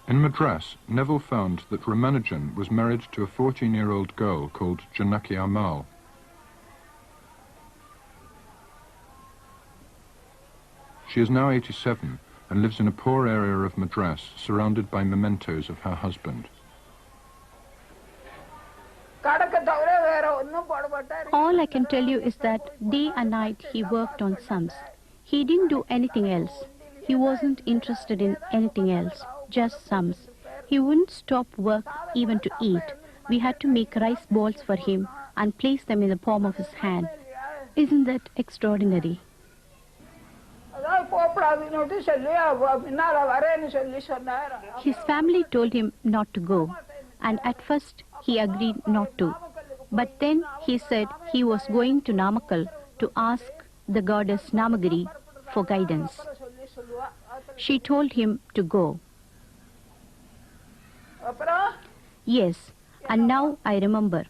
In Madras, Neville found that Ramanujan was married to a 14-year-old girl called Janaki Ammal. She is now 87 and lives in a poor area of Madras, surrounded by mementos of her husband. All I can tell you is that day and night he worked on sums. He didn't do anything else. He wasn't interested in anything else, just sums. He wouldn't stop work even to eat. We had to make rice balls for him and place them in the palm of his hand. Isn't that extraordinary? His family told him not to go, and at first he agreed not to. But then he said he was going to Namakkal to ask the goddess Namagiri for guidance. She told him to go. Yes, and now I remember.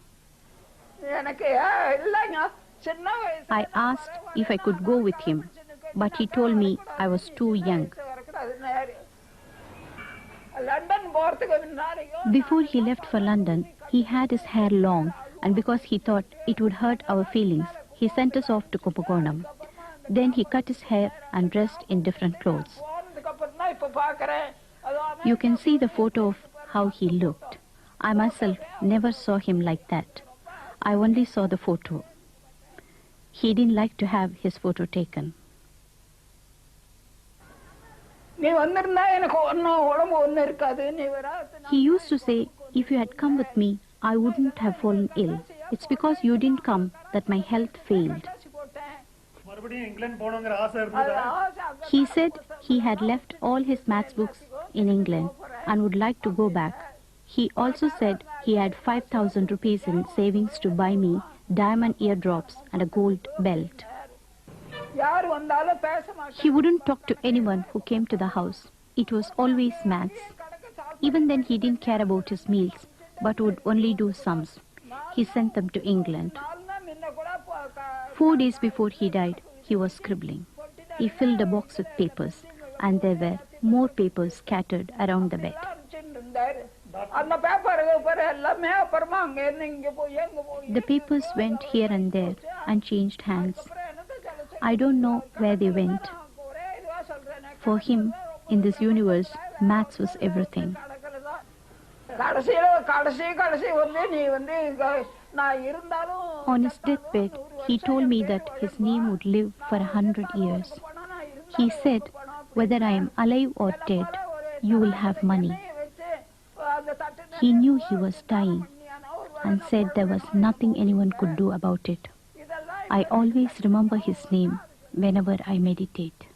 I asked if I could go with him, but he told me I was too young. Before he left for London, he had his hair long, and because he thought it would hurt our feelings, he sent us off to Kumbakonam. Then he cut his hair and dressed in different clothes. You can see the photo of how he looked. I myself never saw him like that. I only saw the photo. He didn't like to have his photo taken. He used to say, if you had come with me, I wouldn't have fallen ill. It's because you didn't come that my health failed. He said he had left all his maths books in England and would like to go back. He also said he had 5,000 rupees in savings to buy me diamond eardrops and a gold belt. He wouldn't talk to anyone who came to the house. It was always maths. Even then he didn't care about his meals, but would only do sums. He sent them to England. 4 days before he died, he was scribbling. He filled a box with papers, and there were more papers scattered around the bed. The papers went here and there and changed hands. I don't know where they went. For him, in this universe, maths was everything. On his deathbed, he told me that his name would live for 100 years. He said, whether I am alive or dead, you will have money. He knew he was dying and said there was nothing anyone could do about it. I always remember his name whenever I meditate.